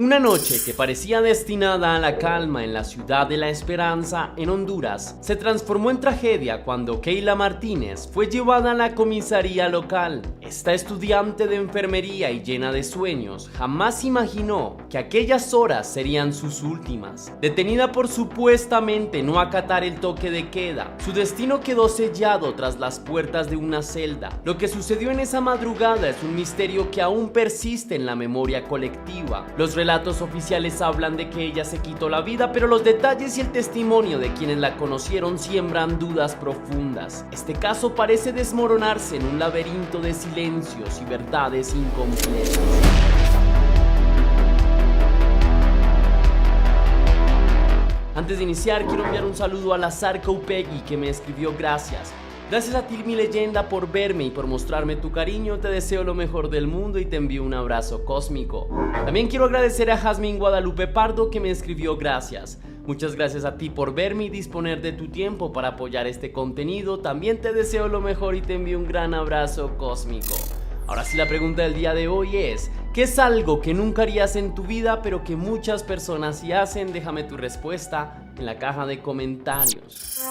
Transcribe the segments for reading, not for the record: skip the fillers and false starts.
Una noche que parecía destinada a la calma en la ciudad de La Esperanza, en Honduras, se transformó en tragedia cuando Keila Martínez fue llevada a la comisaría local. Esta estudiante de enfermería y llena de sueños jamás imaginó que aquellas horas serían sus últimas. Detenida por supuestamente no acatar el toque de queda, su destino quedó sellado tras las puertas de una celda. Lo que sucedió en esa madrugada es un misterio que aún persiste en la memoria colectiva. Los relatos oficiales hablan de que ella se quitó la vida, pero los detalles y el testimonio de quienes la conocieron siembran dudas profundas. Este caso parece desmoronarse en un laberinto de silencios y verdades incompletas. Antes de iniciar, quiero enviar un saludo a Lazar Kaupegui, que me escribió gracias. Gracias a ti, mi leyenda, por verme y por mostrarme tu cariño. Te deseo lo mejor del mundo y te envío un abrazo cósmico. También quiero agradecer a Jazmín Guadalupe Pardo, que me escribió gracias. Muchas gracias a ti por verme y disponer de tu tiempo para apoyar este contenido. También te deseo lo mejor y te envío un gran abrazo cósmico. Ahora sí, la pregunta del día de hoy es: ¿qué es algo que nunca harías en tu vida pero que muchas personas sí hacen? Déjame tu respuesta en la caja de comentarios.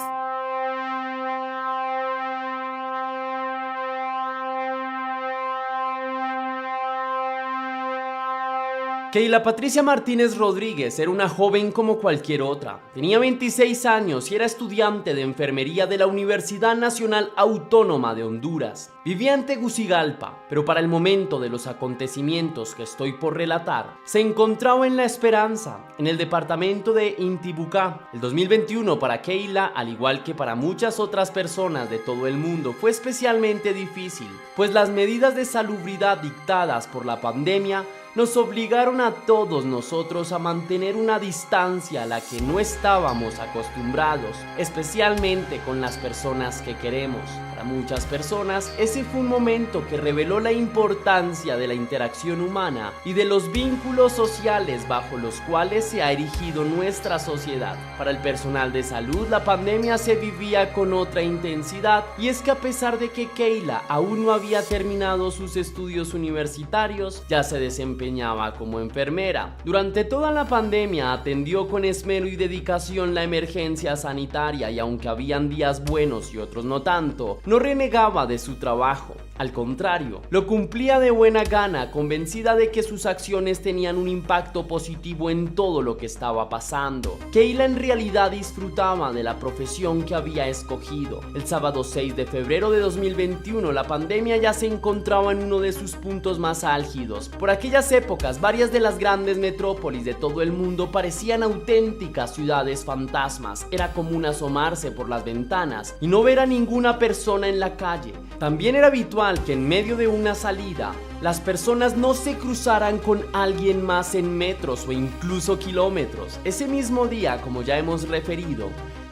Keila Patricia Martínez Rodríguez era una joven como cualquier otra. Tenía 26 años y era estudiante de enfermería de la Universidad Nacional Autónoma de Honduras. Vivía en Tegucigalpa, pero para el momento de los acontecimientos que estoy por relatar, se encontraba en La Esperanza, en el departamento de Intibucá. El 2021 para Keila, al igual que para muchas otras personas de todo el mundo, fue especialmente difícil, pues las medidas de salubridad dictadas por la pandemia nos obligaron a todos nosotros a mantener una distancia a la que no estábamos acostumbrados, especialmente con las personas que queremos. Para muchas personas, ese fue un momento que reveló la importancia de la interacción humana y de los vínculos sociales bajo los cuales se ha erigido nuestra sociedad. Para el personal de salud, la pandemia se vivía con otra intensidad, y es que a pesar de que Keila aún no había terminado sus estudios universitarios, ya se desempeñaba como enfermera. Durante toda la pandemia atendió con esmero y dedicación la emergencia sanitaria, y aunque habían días buenos y otros no tanto, no renegaba de su trabajo. Al contrario, lo cumplía de buena gana, convencida de que sus acciones tenían un impacto positivo en todo lo que estaba pasando. Keila en realidad disfrutaba de la profesión que había escogido. El sábado 6 de febrero de 2021, la pandemia ya se encontraba en uno de sus puntos más álgidos. Por aquellas épocas, varias de las grandes metrópolis de todo el mundo parecían auténticas ciudades fantasmas. Era común asomarse por las ventanas y no ver a ninguna persona en la calle. También era habitual que en medio de una salida, las personas no se cruzaran con alguien más en metros o incluso kilómetros. Ese mismo día, como ya hemos referido,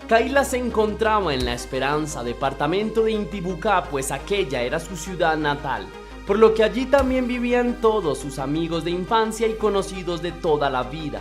Keila se encontraba en La Esperanza, departamento de Intibucá, pues aquella era su ciudad natal, por lo que allí también vivían todos sus amigos de infancia y conocidos de toda la vida.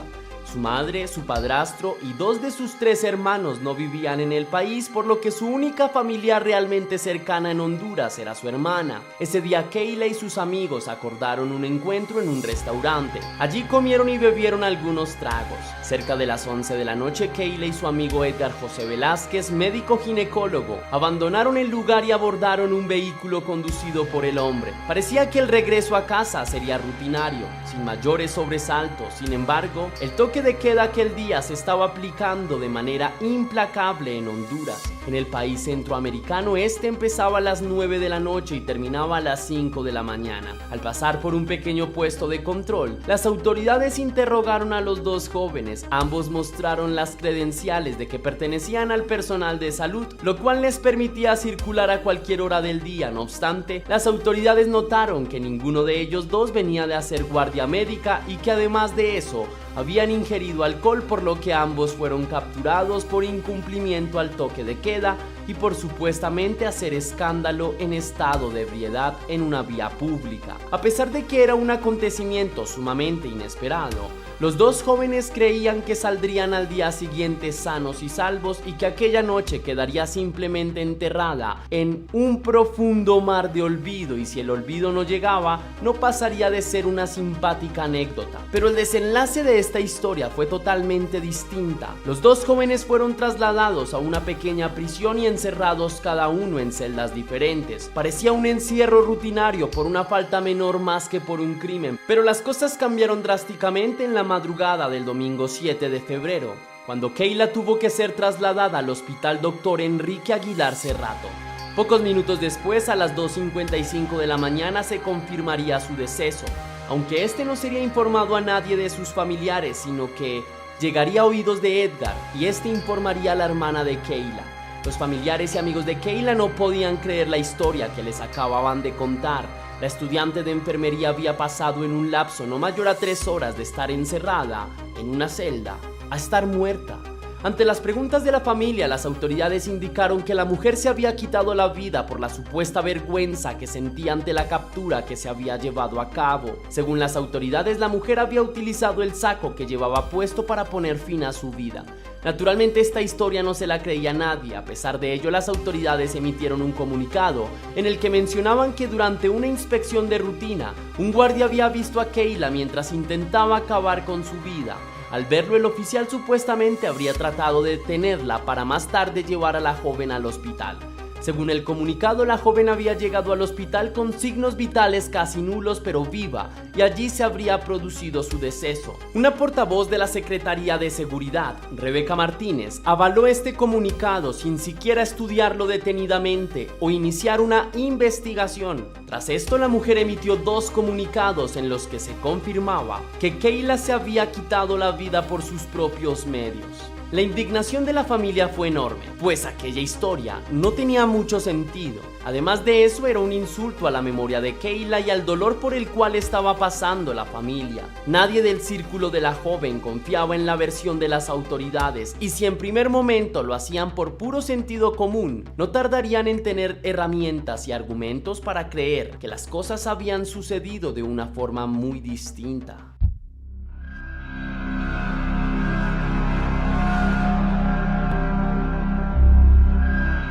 Su madre, su padrastro y 2 de sus 3 hermanos no vivían en el país, por lo que su única familia realmente cercana en Honduras era su hermana. Ese día Keila y sus amigos acordaron un encuentro en un restaurante. Allí comieron y bebieron algunos tragos. Cerca de las 11 de la noche, Keila y su amigo Edgar José Velázquez, médico ginecólogo, abandonaron el lugar y abordaron un vehículo conducido por el hombre. Parecía que el regreso a casa sería rutinario, sin mayores sobresaltos. Sin embargo, el toque de queda aquel día se estaba aplicando de manera implacable en Honduras. En el país centroamericano, este empezaba a las 9 de la noche y terminaba a las 5 de la mañana. Al pasar por un pequeño puesto de control, las autoridades interrogaron a los 2 jóvenes. Ambos mostraron las credenciales de que pertenecían al personal de salud, lo cual les permitía circular a cualquier hora del día. No obstante, las autoridades notaron que ninguno de ellos 2 venía de hacer guardia médica y que además de eso, habían ingerido alcohol, por lo que ambos fueron capturados por incumplimiento al toque de queda y por supuestamente hacer escándalo en estado de ebriedad en una vía pública. A pesar de que era un acontecimiento sumamente inesperado, los dos jóvenes creían que saldrían al día siguiente sanos y salvos y que aquella noche quedaría simplemente enterrada en un profundo mar de olvido, y si el olvido no llegaba, no pasaría de ser una simpática anécdota. Pero el desenlace de esta historia fue totalmente distinta. Los dos jóvenes fueron trasladados a una pequeña prisión y encerrados cada uno en celdas diferentes. Parecía un encierro rutinario por una falta menor más que por un crimen, pero las cosas cambiaron drásticamente en la madrugada del domingo 7 de febrero, cuando Kayla tuvo que ser trasladada al hospital Dr. Enrique Aguilar Cerrato. Pocos minutos después, a las 2:55 de la mañana, se confirmaría su deceso, aunque este no sería informado a nadie de sus familiares, sino que llegaría a oídos de Edgar, y este informaría a la hermana de Kayla. Los familiares y amigos de Kayla no podían creer la historia que les acababan de contar. La estudiante de enfermería había pasado en un lapso no mayor a 3 horas de estar encerrada en una celda a estar muerta. Ante las preguntas de la familia, las autoridades indicaron que la mujer se había quitado la vida por la supuesta vergüenza que sentía ante la captura que se había llevado a cabo. Según las autoridades, la mujer había utilizado el saco que llevaba puesto para poner fin a su vida. Naturalmente, esta historia no se la creía nadie. A pesar de ello, las autoridades emitieron un comunicado en el que mencionaban que durante una inspección de rutina, un guardia había visto a Kayla mientras intentaba acabar con su vida. Al verlo, el oficial supuestamente habría tratado de detenerla para más tarde llevar a la joven al hospital. Según el comunicado, la joven había llegado al hospital con signos vitales casi nulos pero viva, y allí se habría producido su deceso. Una portavoz de la Secretaría de Seguridad, Rebeca Martínez, avaló este comunicado sin siquiera estudiarlo detenidamente o iniciar una investigación. Tras esto, la mujer emitió 2 comunicados en los que se confirmaba que Kayla se había quitado la vida por sus propios medios. La indignación de la familia fue enorme, pues aquella historia no tenía mucho sentido. Además de eso, era un insulto a la memoria de Kayla y al dolor por el cual estaba pasando la familia. Nadie del círculo de la joven confiaba en la versión de las autoridades, y si en primer momento lo hacían por puro sentido común, no tardarían en tener herramientas y argumentos para creer que las cosas habían sucedido de una forma muy distinta.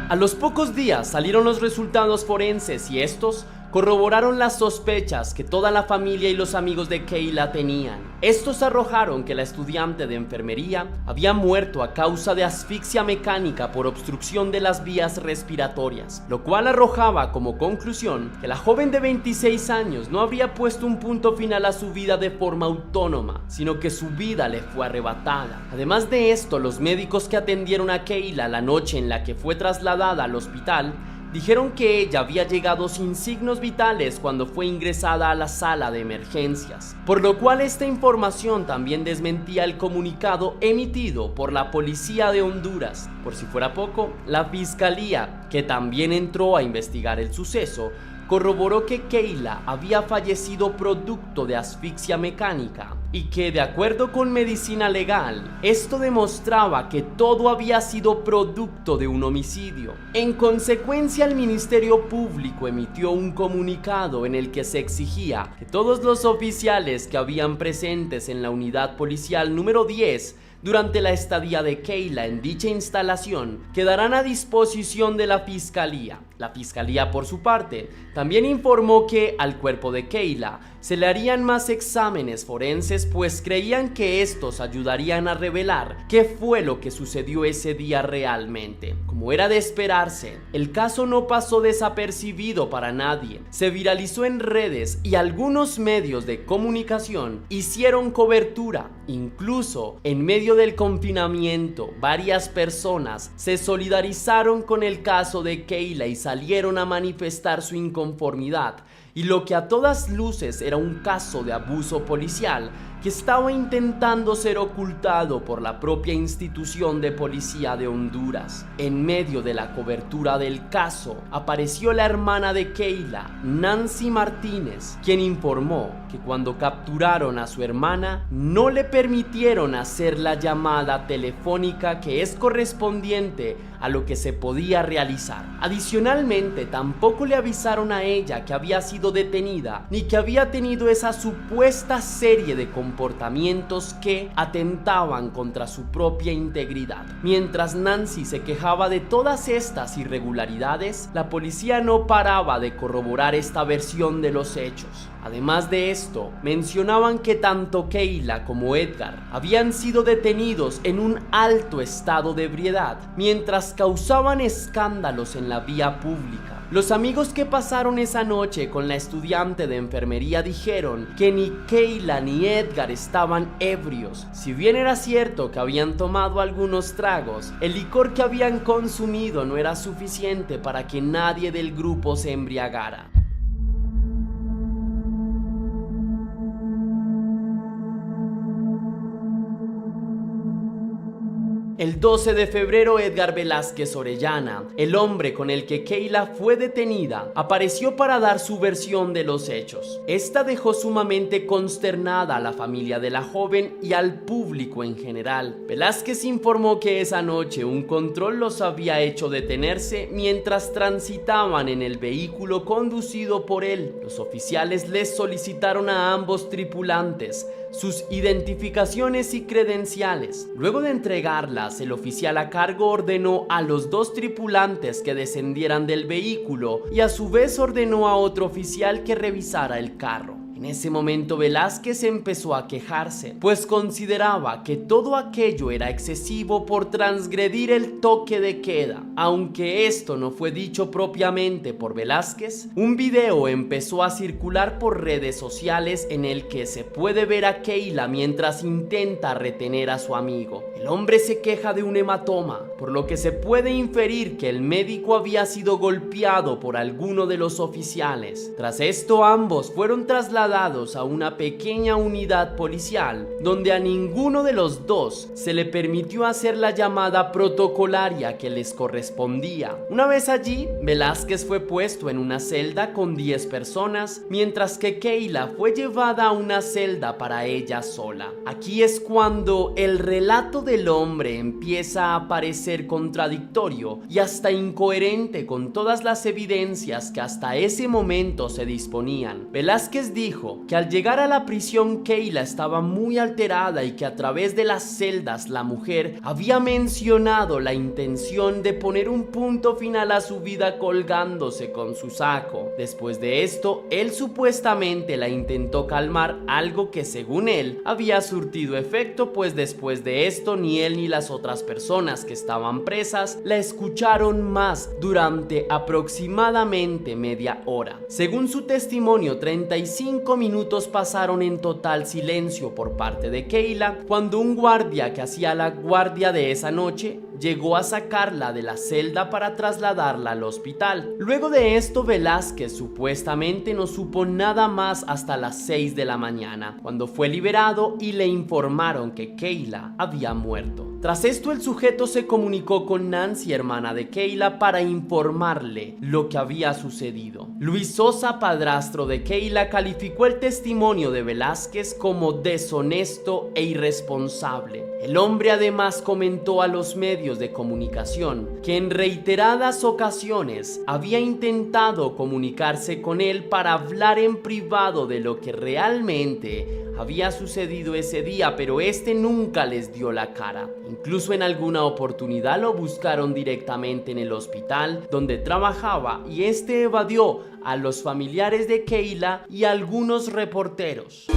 A los pocos días salieron los resultados forenses y estos corroboraron las sospechas que toda la familia y los amigos de Kayla tenían. Estos arrojaron que la estudiante de enfermería había muerto a causa de asfixia mecánica por obstrucción de las vías respiratorias, lo cual arrojaba como conclusión que la joven de 26 años no habría puesto un punto final a su vida de forma autónoma, sino que su vida le fue arrebatada. Además de esto, los médicos que atendieron a Kayla la noche en la que fue trasladada al hospital dijeron que ella había llegado sin signos vitales cuando fue ingresada a la sala de emergencias, por lo cual esta información también desmentía el comunicado emitido por la Policía de Honduras. Por si fuera poco, la Fiscalía, que también entró a investigar el suceso, corroboró que Kayla había fallecido producto de asfixia mecánica y que, de acuerdo con medicina legal, esto demostraba que todo había sido producto de un homicidio. En consecuencia, el Ministerio Público emitió un comunicado en el que se exigía que todos los oficiales que habían presentes en la unidad policial número 10 durante la estadía de Kayla en dicha instalación quedarán a disposición de la Fiscalía. La Fiscalía, por su parte, también informó que al cuerpo de Kayla se le harían más exámenes forenses, pues creían que estos ayudarían a revelar qué fue lo que sucedió ese día realmente. Como era de esperarse, el caso no pasó desapercibido para nadie. Se viralizó en redes y algunos medios de comunicación hicieron cobertura. Incluso en medio del confinamiento, varias personas se solidarizaron con el caso de Kayla y salieron a manifestar su inconformidad, y lo que a todas luces era un caso de abuso policial que estaba intentando ser ocultado por la propia institución de policía de Honduras. En medio de la cobertura del caso, apareció la hermana de Kayla, Nancy Martínez, quien informó que cuando capturaron a su hermana, no le permitieron hacer la llamada telefónica que es correspondiente a lo que se podía realizar. Adicionalmente, tampoco le avisaron a ella que había sido detenida ni que había tenido esa supuesta serie de comportamientos que atentaban contra su propia integridad. Mientras Nancy se quejaba de todas estas irregularidades, la policía no paraba de corroborar esta versión de los hechos. Además de esto, mencionaban que tanto Kayla como Edgar habían sido detenidos en un alto estado de ebriedad mientras causaban escándalos en la vía pública. Los amigos que pasaron esa noche con la estudiante de enfermería dijeron que ni Kayla ni Edgar estaban ebrios. Si bien era cierto que habían tomado algunos tragos, el licor que habían consumido no era suficiente para que nadie del grupo se embriagara. El 12 de febrero, Edgar Velázquez Orellana, el hombre con el que Kayla fue detenida, apareció para dar su versión de los hechos. Esta dejó sumamente consternada a la familia de la joven y al público en general. Velázquez informó que esa noche un control los había hecho detenerse mientras transitaban en el vehículo conducido por él. Los oficiales les solicitaron a ambos tripulantes sus identificaciones y credenciales. Luego de entregarlas, el oficial a cargo ordenó a los dos tripulantes que descendieran del vehículo y a su vez ordenó a otro oficial que revisara el carro. En ese momento Velázquez empezó a quejarse, pues consideraba que todo aquello era excesivo por transgredir el toque de queda. Aunque esto no fue dicho propiamente por Velázquez, un video empezó a circular por redes sociales en el que se puede ver a Kayla mientras intenta retener a su amigo. El hombre se queja de un hematoma, por lo que se puede inferir que el médico había sido golpeado por alguno de los oficiales. Tras esto, ambos fueron trasladados a una pequeña unidad policial, donde a ninguno de los dos se le permitió hacer la llamada protocolaria que les correspondía. Una vez allí, Velázquez fue puesto en una celda con 10 personas, mientras que Kayla fue llevada a una celda para ella sola. Aquí es cuando el relato del hombre empieza a parecer contradictorio y hasta incoherente con todas las evidencias que hasta ese momento se disponían. Velázquez dijo que al llegar a la prisión Kayla estaba muy alterada y que a través de las celdas la mujer había mencionado la intención de poner un punto final a su vida colgándose con su saco. Después de esto, él supuestamente la intentó calmar, algo que según él había surtido efecto, pues después de esto ni él ni las otras personas que estaban presas la escucharon más durante aproximadamente media hora. Según su testimonio, 35 minutos pasaron en total silencio por parte de Kayla cuando un guardia que hacía la guardia de esa noche llegó a sacarla de la celda para trasladarla al hospital. Luego de esto, Velázquez supuestamente no supo nada más hasta las 6 de la mañana, cuando fue liberado y le informaron que Kayla había muerto. Tras esto, el sujeto se comunicó con Nancy, hermana de Kayla, para informarle lo que había sucedido. Luis Sosa, padrastro de Kayla, calificó el testimonio de Velázquez como deshonesto e irresponsable. El hombre además comentó a los medios de comunicación que en reiteradas ocasiones había intentado comunicarse con él para hablar en privado de lo que realmente había sucedido ese día, pero este nunca les dio la cara. Incluso en alguna oportunidad lo buscaron directamente en el hospital donde trabajaba y este evadió a los familiares de Kayla y a algunos reporteros.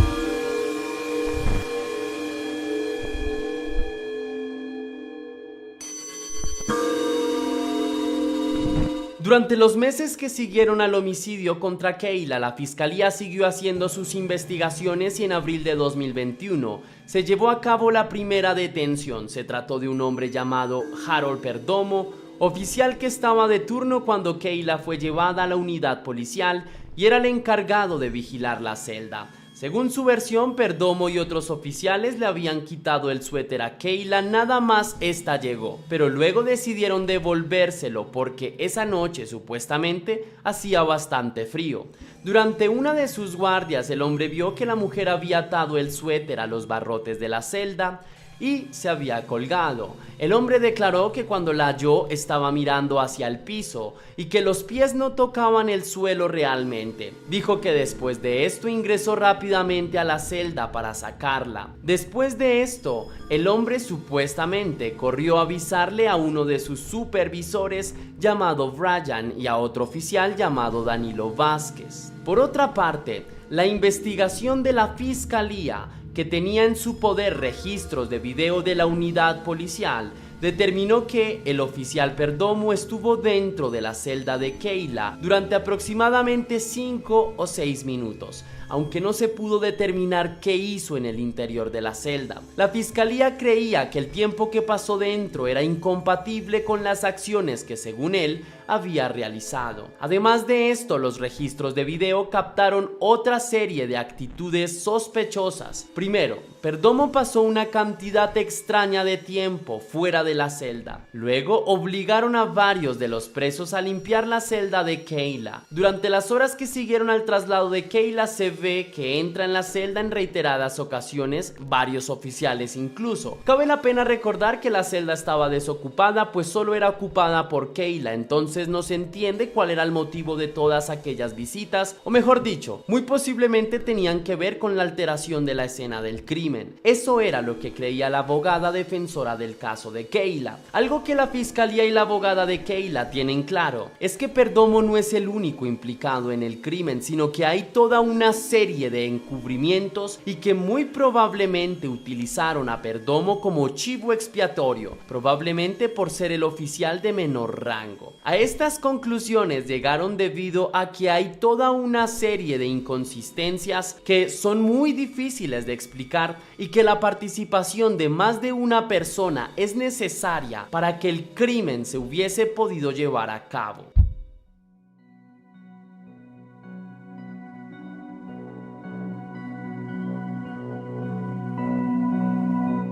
Durante los meses que siguieron al homicidio contra Kayla, la fiscalía siguió haciendo sus investigaciones y en abril de 2021 se llevó a cabo la primera detención. Se trató de un hombre llamado Harold Perdomo, oficial que estaba de turno cuando Kayla fue llevada a la unidad policial y era el encargado de vigilar la celda. Según su versión, Perdomo y otros oficiales le habían quitado el suéter a Kayla nada más esta llegó, pero luego decidieron devolvérselo porque esa noche supuestamente hacía bastante frío. Durante una de sus guardias, el hombre vio que la mujer había atado el suéter a los barrotes de la celda. y se había colgado. El hombre declaró que cuando la halló estaba mirando hacia el piso y que los pies no tocaban el suelo realmente. Dijo que después de esto ingresó rápidamente a la celda para sacarla. Después de esto, el hombre supuestamente corrió a avisarle a uno de sus supervisores llamado Brian y a otro oficial llamado Danilo Vázquez. Por otra parte, la investigación de la fiscalía, que tenía en su poder registros de video de la unidad policial, determinó que el oficial Perdomo estuvo dentro de la celda de Keyla durante aproximadamente 5 o 6 minutos, aunque no se pudo determinar qué hizo en el interior de la celda. La fiscalía creía que el tiempo que pasó dentro era incompatible con las acciones que, según él, había realizado. Además de esto, los registros de video captaron otra serie de actitudes sospechosas. Primero, Perdomo pasó una cantidad extraña de tiempo fuera de la celda. Luego, obligaron a varios de los presos a limpiar la celda de Keyla. Durante las horas que siguieron al traslado de Keyla, se ve que entra en la celda en reiteradas ocasiones, varios oficiales incluso. Cabe la pena recordar que la celda estaba desocupada, pues solo era ocupada por Keyla, entonces no se entiende cuál era el motivo de todas aquellas visitas, o mejor dicho, muy posiblemente tenían que ver con la alteración de la escena del crimen. Eso era lo que creía la abogada defensora del caso de Keyla. Algo que la fiscalía y la abogada de Keyla tienen claro es que Perdomo no es el único implicado en el crimen, sino que hay toda una serie de encubrimientos y que muy probablemente utilizaron a Perdomo como chivo expiatorio, probablemente por ser el oficial de menor rango. A estas conclusiones llegaron debido a que hay toda una serie de inconsistencias que son muy difíciles de explicar y que la participación de más de una persona es necesaria para que el crimen se hubiese podido llevar a cabo.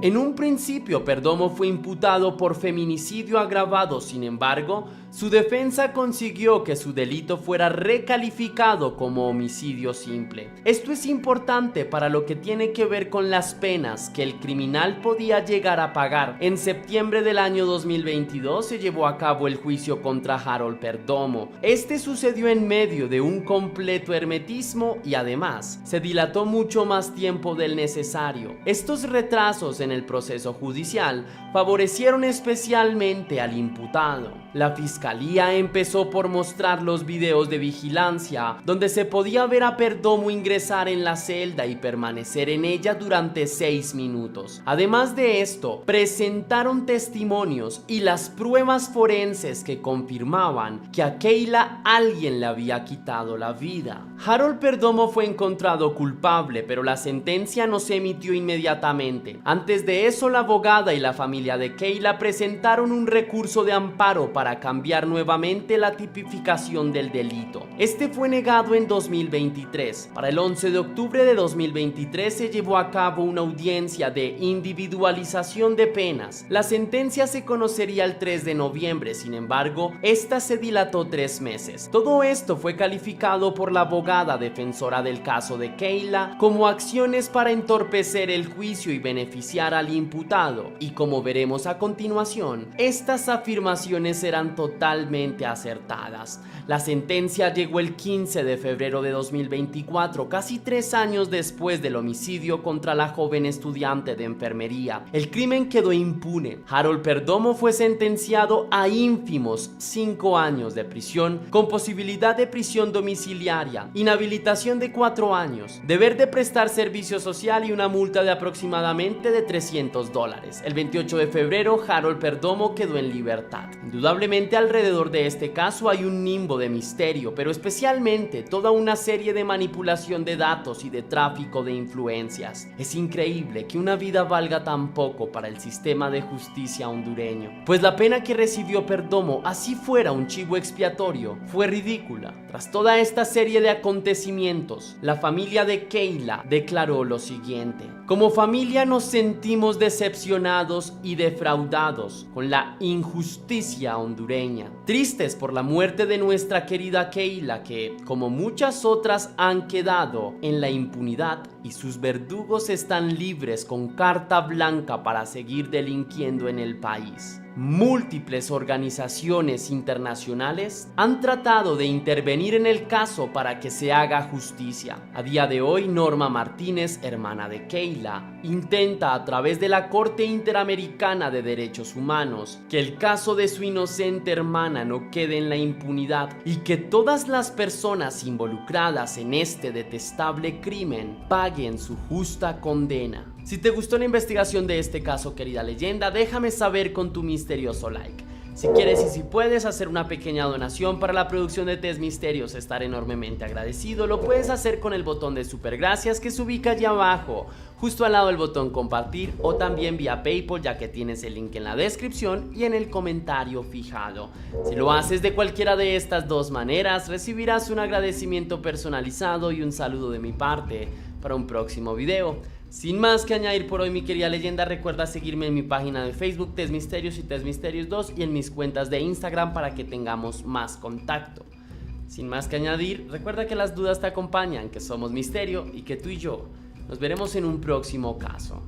En un principio, Perdomo fue imputado por feminicidio agravado, sin embargo, su defensa consiguió que su delito fuera recalificado como homicidio simple. Esto es importante para lo que tiene que ver con las penas que el criminal podía llegar a pagar. En septiembre del año 2022 se llevó a cabo el juicio contra Harold Perdomo. Este sucedió en medio de un completo hermetismo y además se dilató mucho más tiempo del necesario. Estos retrasos en el proceso judicial favorecieron especialmente al imputado. La fiscalía empezó por mostrar los videos de vigilancia donde se podía ver a Perdomo ingresar en la celda y permanecer en ella durante 6 minutos. Además de esto, presentaron testimonios y las pruebas forenses que confirmaban que a Keyla alguien le había quitado la vida. Harold Perdomo fue encontrado culpable, pero la sentencia no se emitió inmediatamente. Antes de eso, la abogada y la familia de Keyla presentaron un recurso de amparo para cambiar nuevamente la tipificación del delito. Este fue negado en 2023. Para el 11 de octubre de 2023 se llevó a cabo una audiencia de individualización de penas. La sentencia se conocería el 3 de noviembre, sin embargo, esta se dilató 3 meses. Todo esto fue calificado por la abogada defensora del caso de Keyla como acciones para entorpecer el juicio y beneficiar al imputado, y como veremos a continuación, estas afirmaciones eran totalmente acertadas. La sentencia llegó el 15 de febrero de 2024, casi 3 años después del homicidio contra la joven estudiante de enfermería. El crimen quedó impune. Harold Perdomo fue sentenciado a ínfimos 5 años de prisión con posibilidad de prisión domiciliaria, inhabilitación de 4 años, deber de prestar servicio social y una multa de aproximadamente de $300. El 28 de febrero, Harold Perdomo quedó en libertad. Indudablemente alrededor de este caso hay un nimbo de misterio, pero especialmente toda una serie de manipulación de datos y de tráfico de influencias. Es increíble que una vida valga tan poco para el sistema de justicia hondureño, pues la pena que recibió Perdomo, así fuera un chivo expiatorio, fue ridícula. Tras toda esta serie de acontecimientos, la familia de Keyla declaró lo siguiente: Como familia nos sentimos decepcionados y defraudados con la injusticia hondureña, tristes por la muerte de nuestra querida Keila, que, como muchas otras, han quedado en la impunidad y sus verdugos están libres con carta blanca para seguir delinquiendo en el país. Múltiples organizaciones internacionales han tratado de intervenir en el caso para que se haga justicia. A día de hoy, Norma Martínez, hermana de Keila, intenta a través de la Corte Interamericana de Derechos Humanos que el caso de su inocente hermana no quede en la impunidad y que todas las personas involucradas en este detestable crimen paguen su justa condena. Si te gustó la investigación de este caso, querida leyenda, déjame saber con tu misterioso like. Si quieres y si puedes hacer una pequeña donación para la producción de Test Misterios, estaré enormemente agradecido. Lo puedes hacer con el botón de super gracias que se ubica allá abajo, justo al lado del botón compartir, o también vía PayPal, ya que tienes el link en la descripción y en el comentario fijado. Si lo haces de cualquiera de estas dos maneras, recibirás un agradecimiento personalizado y un saludo de mi parte para un próximo video. Sin más que añadir por hoy, mi querida leyenda, recuerda seguirme en mi página de Facebook Test Misterios y Test Misterios 2 y en mis cuentas de Instagram para que tengamos más contacto. Sin más que añadir, recuerda que las dudas te acompañan, que somos misterio y que tú y yo nos veremos en un próximo caso.